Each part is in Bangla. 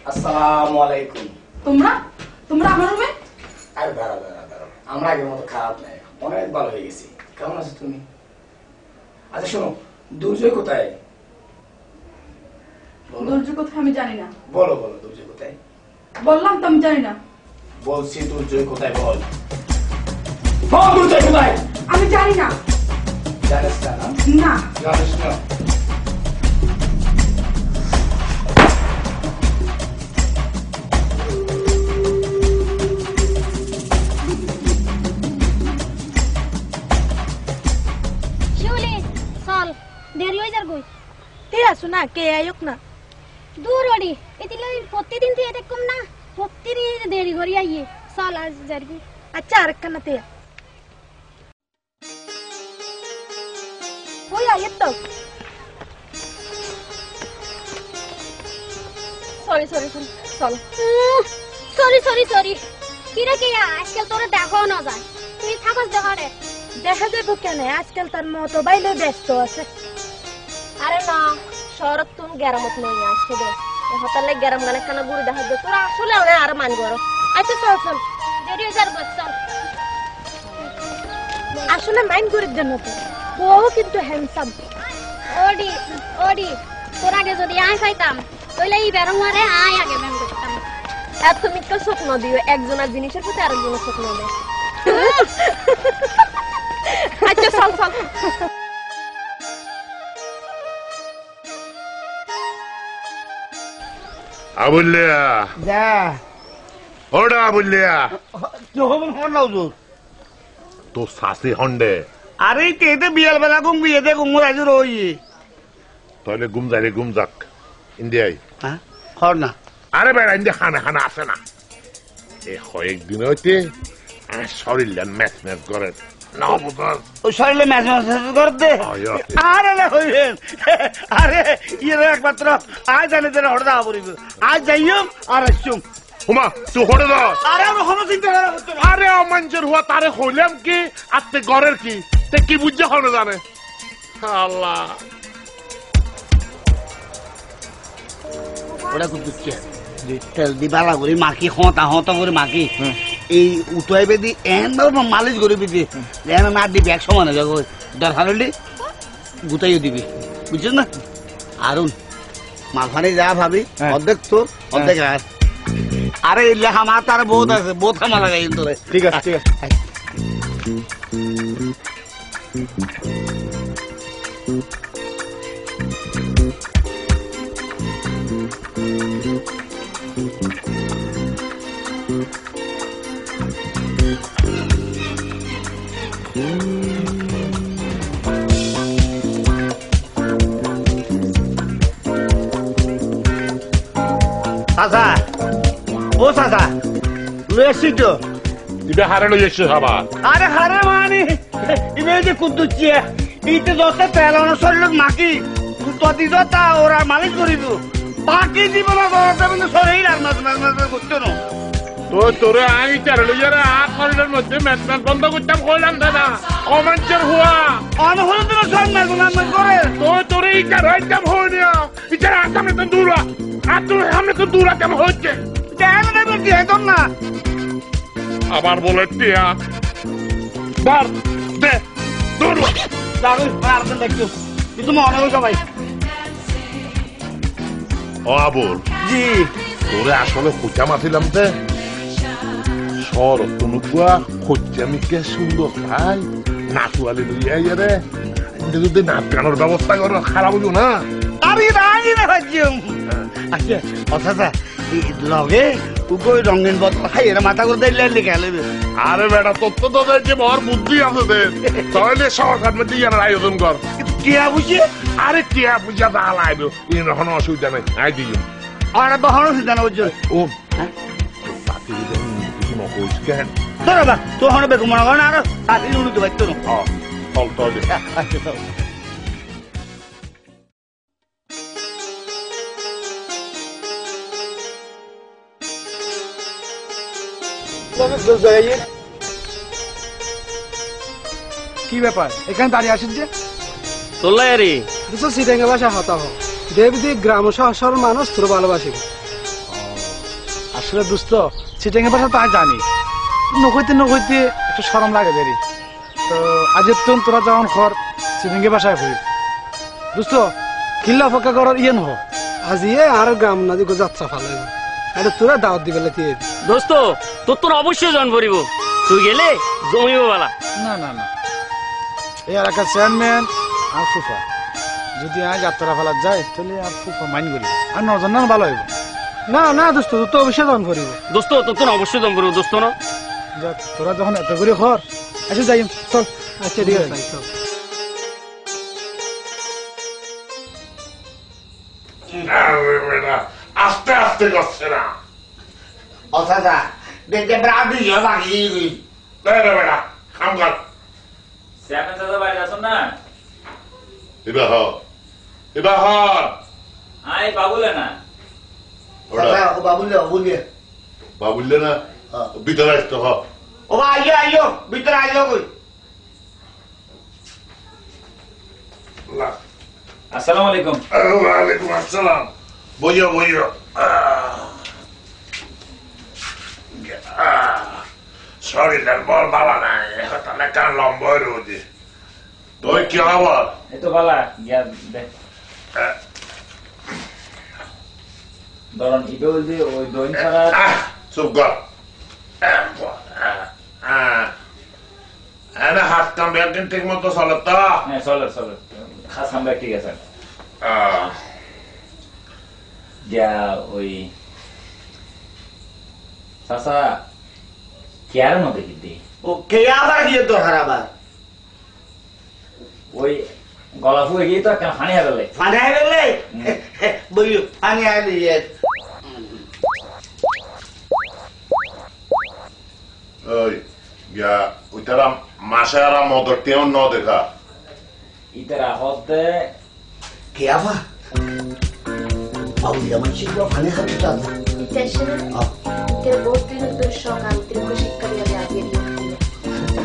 আসসালামু আলাইকুম। তোমরা তোমরা আমার রুমে? আরে দাঁড়া দাঁড়া দাঁড়া, আমরা আগের মতো খারাপ নাই, অনেক ভালো হয়ে গেছি। কেমন আছো তুমি? আচ্ছা শোনো, দুর্জয় কোথায়? দুর্জয় কোথায় আমি জানি না। বলো বলো, দুর্জয় কোথায়? বললাম তো আমি জানি না। বলছি দুর্জয় কোথায়, বল। বল দুর্জয় কোথায়? আমি জানি না। জানিস না? না জানিস না? দেরি হয়ে যার গই কে আসো না কে আয়ক না দূর ওডি এতিলে প্রতিদিন থেকে দেখুম না প্রতিদিন দেরি করি আইয়ে চল আজ যার গই আচ্ছা আরেকখানা তে ওই আইত তো সরি সরি সরি চল সরি সরি সরি কিরে কে আজকাল তোরে দেখো না যায় তুই থাকস দেখারে দেখা যাবো কেন আজকাল তার মতো বাইলে ব্যস্ত আছে আরে না শরৎ তুমি গেরামত নই আসছে দে হতালে গেরাম গানে খানা গুড়ি দেখা দে তোরা আসলে ওরে আর মান করো আচ্ছা চল চল দেরি হয়ে যার বস চল আসলে মাইন্ড করির জন্য তো ও কিন্তু হ্যান্ডসাম ওডি ওডি তোর আগে যদি আয় পাইতাম তাহলে এই বেরঙারে আয় আগে ম্যাম করতাম এত মিথ্যা স্বপ্ন দিও একজনের জিনিসের প্রতি আরেকজনের স্বপ্ন দেয় আচ্ছা চল চল আবুল্লিয়া যা ওটা আবুল্লিয়া যখন হন না হুজুর তো সাসি হন্ডে আরে তেতে বিয়াল বেলা গুম বিয়েতে গুমুর আজ রই তাহলে গুম যাইলে গুম যাক ইন্ডিয়াই হ্যাঁ হর না আরে বেড়া ইন্ডিয়া খানা খানা আসে না এই কয়েকদিন হইতে শরীর ম্যাচ ম্যাচ করে না বুঝাস ওই শরীরে ম্যাচ ম্যাচ করতে আরে না হইবেন আরে ইয়ে একমাত্র আজ জানে যে হড় দাওয়া পড়িব আজ যাইম আর আসুম হুমা তুই হড়ে দাও আরে আমরা কোনো চিন্তা করা হচ্ছে না আরে অমাঞ্চের হওয়া তারে হইলাম কি আত্মে ঘরের কি তে কি বুঝছে হলো জানে আল্লাহ ওটা খুব দুঃখী তেল দি বালা করে মাখি হতা হতা করে মাখি এই উঠাই বেদি এন মালিশ করে বেদি এন না দিবি এক সমানে যাবো দরকার হলে গুতাইও দিবি বুঝছিস না আরুন মালখানে যা ভাবি অর্ধেক তো অর্ধেক আর আরে লেখা মা তার বহুত আছে বহুত খামা লাগাই কিন্তু ঠিক আছে ঠিক আছে। চাচা ও চাচা লুয়েছি তো দিবে হারে লই এসে খাবা আরে হারে মানি ইবে যে কুদ্দুচ্ছি এইতে যত তেল শরীর মাকি তদি তা ওরা মালিশ করিব বাকি দিব না মানে শরীর আর মাছ মাছ মাছ করতে না তো তোরে আই চার লইয়ারে আট শরীরের মধ্যে ম্যাচ ম্যাচ বন্ধ করতাম কইলাম দাদা অমাঞ্চের হওয়া অনহরে তো সব মাছ মাছ করে তো তোরে এই চার হইতাম হইয়া বিচার আসামে তো দূর আর তুই সামনে তো দূর কেমন হচ্ছে দেন না বেটি একদম না আবার বলে টিয়া বার দে দূর লাগু আর দেখছো কিন্তু মনে হয় সবাই ও আবুল জি তোরে আসলে খুঁজা মাছিলাম যে সর তনুকুয়া খুঁজামিকে সুন্দর ভাই নাচুয়ালি লইয়া ইয়ারে যদি নাচ গানোর ব্যবস্থা করো খারাপ হইব না আরে রাজি না ভাজিম আচ্ছা অসাসা লগে উগোই রঙিন বত খাই এর মাথা করে দিলে লিখে লইবে আরে বেটা তোর তো তোদের যে বড় বুদ্ধি আছে দে তাহলে সরকার মধ্যে ইয়ার আয়োজন কর টিয়া বুঝি আরে টিয়া পূজা দা লাইব ইন কোনো অসুবিধা নাই আই দিও আর বহন সিদ্ধান্ত বুঝছো ও সাথী দেন কিছু নকইস কেন তোরা বা তো হন বেগম মনে কর আর সাথী উড়তে পারতো না চল চল আচ্ছা তো কি ব্যাপার এখানে দাঁড়িয়ে আসেন যে? তোল্লাই দুশো সিটেঙ্গে বাসা হতা হোক দেবদি গ্রাম শহর মানুষ তোর ভালোবাসে আসলে দোস্ত চিটাঙ্গের ভাষা তো আমি জানি, নকইতে একটু শরম লাগে দেরি। তো আজের তো তোরা যখন খর চিটাঙ্গের ভাষায় হই দোস্ত, কিল্লা পক্কা করার ইয়ে নহ। আজ আর গ্রাম না দিকে যাত্রা ফালাই আরে তোরা দাওয়াত দিবে দোস্ত, তোর তোর অবশ্যই জন ভরিব, তুই গেলে জমিব বালা। না না না, এই এলাকার চেয়ারম্যান আর ফুফা যদি আজ যাত্রা ফেলার যায় তাহলে আর ফুফা মাইন করিব, আর নজন না ভালো হইব। না না দোস্ত, তোর তো অবশ্যই জন ভরিব। দোস্ত, তোর তোর অবশ্যই জন ভরিব দোস্ত। না যাক, তোরা যখন এত করে খর আচ্ছা যাই চল। আচ্ছা ঠিক আছে চল। আস্তে আস্তে করছে না অথাদা দেখতে ব্রাডি বাকি বেটা কাম কর চেয়ারম্যান দাদা বাইরে আছেন না? এবার হর আই বাবুলে না বাবুল্লে না ভিতরে আসতে হ। ও আইও ভিতরে আইও কই। আসসালামু আলাইকুম। ওয়ালাইকুম আসসালাম। বইও শরীরের বল বালা নাই, তাহলে কান লম্বা রোজি তুই কি আবার এই তো বালা গিয়া দেখ ধরন ইবে যে ওই দইন ছাড়া। চুপ কর। হাত কাম একদিন ঠিক মতো চলে তো? হ্যাঁ চলে খাস আমরা ঠিক আছে গিয়া ওই চাচা কেয়ার মধ্যে কিন্তু ও কে আবার গিয়ে তো হারাবার ওই গলা ফুয়ে গিয়ে তো একটা ফানি হারালে ফানি হারালে বইও ফানি হারিয়ে ওই গিয়া ওইটারা মাসে আর মদর টেও ন দেখা ইতারা হতে কে আবার বাবুলিয়া মানুষগুলো ফানি খাতে চান বহুত দিন ধরে শখ আন্তরিক শিক্ষা দিয়ে আগে দিয়ে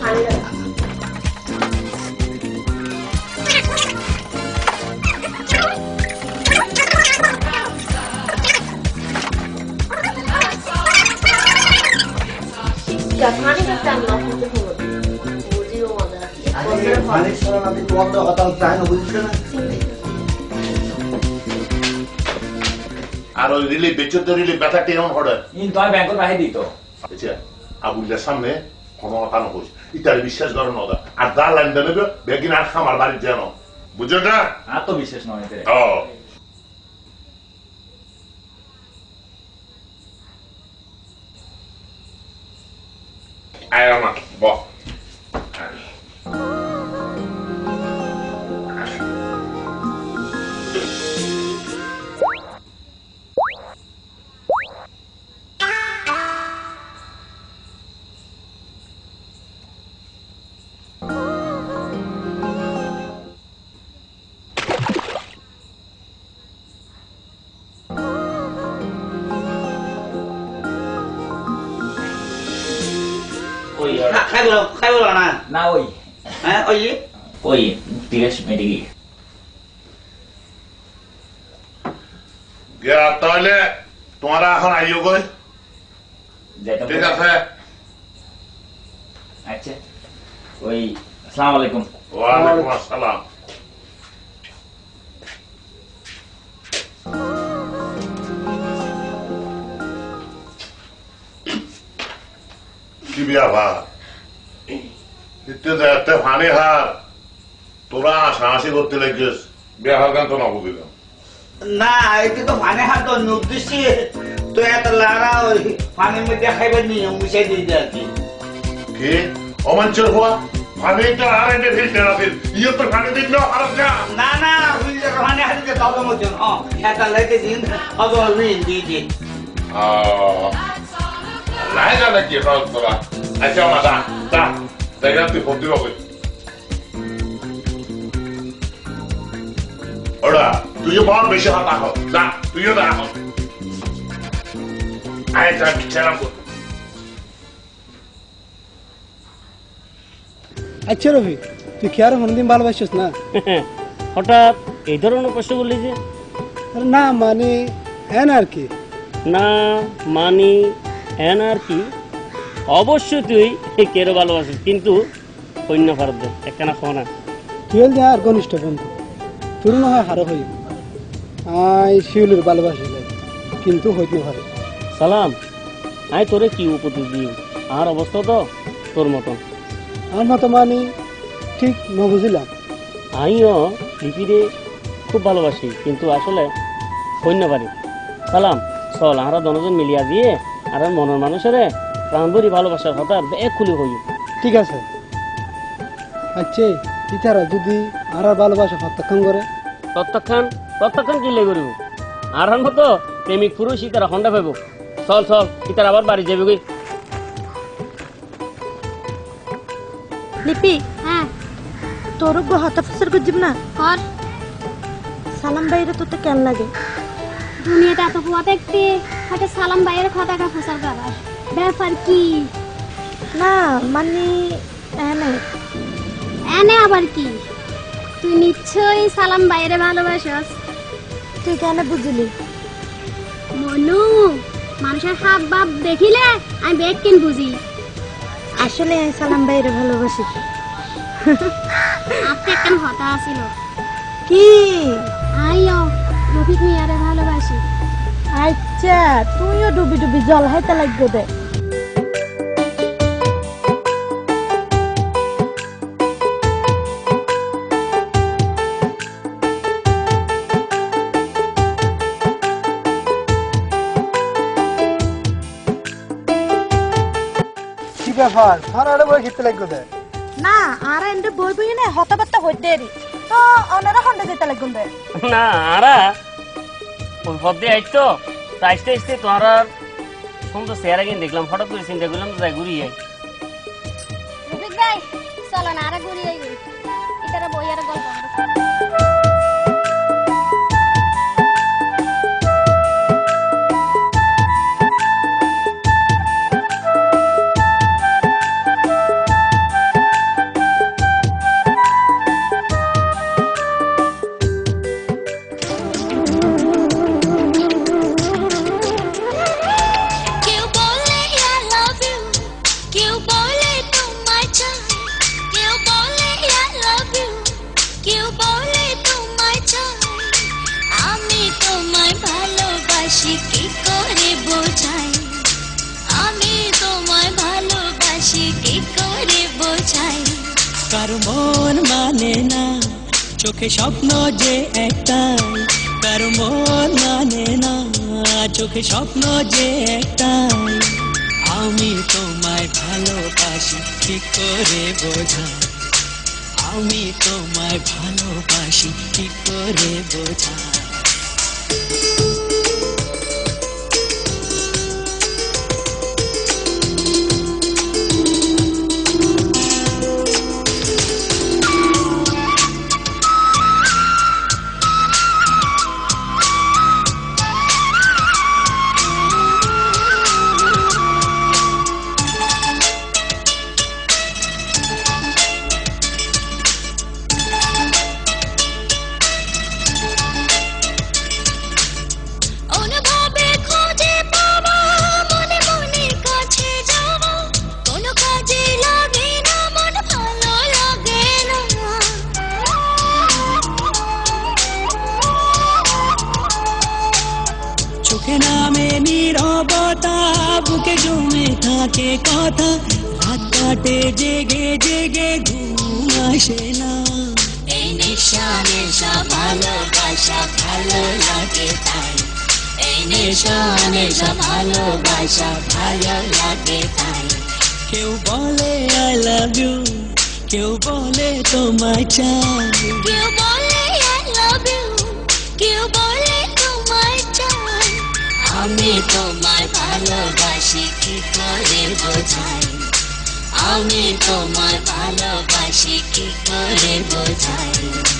ফানি রাখা ফানি রাখতে আমি অপূর্ব হলো বুঝিও মজা ফানি ছাড়া না দিতে বন্ধ কথা চায় না বুঝছ না। আর ওই রিলি বেচতে রিলি ব্যথা টেমন হড়ে ইন তো ব্যাংকের বাহি দিত আচ্ছা আবুল্লার সামনে কোনো কথা না কইস ইতারে বিশ্বাস করে না আর যা লাইন দেবে বেগিন আর খামার বাড়ি যেন বুঝছো না আত্মবিশ্বাস নয় এতে ও আয় না বল খাই বলো না না ওই হ্যাঁ ওই 30 মিনিট গিয়া তাহলে তোমরা এখন আইও গই ঠিক আছে আচ্ছা ওই আসসালামু আলাইকুম ওয়ালাইকুম আসসালাম কি বিয়া ভা এতে ফানি হার তোরা হাসাহাসি করতে লাগিস বিয়া হার গান তো না বুঝিলাম না এতে তো ফানি হাত তো নির্দিষ্ট তো এত লারা ওই ফানির মধ্যে খাইবার নিয়ম মিশাই দিয়ে আর কি কি অমাঞ্চর হওয়া ফানি তো আর এনে ফিল্টার আছে ইয়ে তো ফানি দিল আর না না ফিল্টার ফানি হাতে তবে মতন এটা লাইতে দিন হবে রিন দিয়ে লাই জানা কি খাওয়া তোরা আচ্ছা মা দা দা দেখা তুই ফোন দিল ওরা তুইও বড় বেশি হাত আহ যা তুইও দা আহ আয় যা ছেড়া আচ্ছা রবি, তুই কি আর কোনদিন ভালোবাসিস না? হঠাৎ এই ধরনের প্রশ্ন বললি যে? না মানে হ্যাঁ আর কি না মানি হ্যান আর কি অবশ্যই তুই কেরো ভালোবাসিস কিন্তু অন্য ভারত দে একখানা ফোনা টুয়েল দে আর ঘনিষ্ঠ বন্ধু তোর না হয় হারো হই আই শিউলের ভালোবাসি কিন্তু হইতে পারে সালাম আই তোরে কি উপদেশ দিই আর অবস্থা তো তোর মতন আমার মতো মানি ঠিক ন বুঝিলাম আমিও লিপিরে খুব ভালোবাসি কিন্তু আসলে কন্যা পারি সালাম চল আমরা দনজন মিলিয়া দিয়ে আর মনের মানুষের প্রাণভরি ভালোবাসার কথা এক খুলি হই ঠিক আছে আচ্ছা ইতারা যদি আর ভালোবাসা প্রত্যাখ্যান করে প্রত্যাখ্যান কি লে করিব আর মতো প্রেমিক পুরুষ ইতারা হন্ডা পাইব চল চল ইতারা আবার বাড়ি যাবে গই লিপি হ্যাঁ তোর গো হাতা ফসর গজিব না কর সালাম বাইরে তোতে কেন লাগে দুনিয়াতে এত কুয়া দেখতে হয়তো সালাম বাইরে খতাকা ফসর করার ব্যাপার কি না মানে এনে আবার কি তুই নিশ্চয়ই সালাম বাইরে ভালোবাসস তুই কেন বুঝলি মনু মানুষের হাব ভাব দেখিলে আমি বেগ কেন বুঝি আসলে সালাম বাইরে ভালোবাসি আপনি কেন হতা আছিল কি আইও রফিক মিয়ারে ভালোবাসি আচ্ছা তুইও ডুবি ডুবি জল হাইতে লাগবে দে কি ব্যাপার ফারাড়ে বই খেতে লাগবে দে না আর এন্ডে বই বই না হতাবাত্তা হইতে রি তো অনরা হন্ডা যেতে লাগুন দে না আরা ওই পথে আইতো আইতে আইতে তোরা সুন্দর চেহারা কিনে দেখলাম হঠাৎ করে চিন্তা করলাম যাই ঘুরি যাই রফিক ভাই চলো না আরে ঘুরি আই ইতারা বই আর গল্প কারো মন মানে না চোখে স্বপ্ন যে একটাই কারো মন মানে না চোখে স্বপ্ন যে একটাই আমি তোমায় ভালোবাসি কি করে বোঝাই আমি তোমায় ভালোবাসি কি করে বোঝাই বুকে জমে থাকে কথা রাত কাটে জেগে জেগে ঘুম আসে না এই নেশা নেশা ভালোবাসা ভালো লাগে তাই এই নেশা নেশা ভালোবাসা ভালো লাগে তাই কেউ বলে আই লাভ ইউ কেউ বলে তোমায় চাই কেউ বলে আই লাভ ইউ কেউ বলে তোমায় চাই আমি তোমায় ভালোবাসি কি করে বোঝাই আমি তোমায় ভালোবাসি কি করে বোঝাই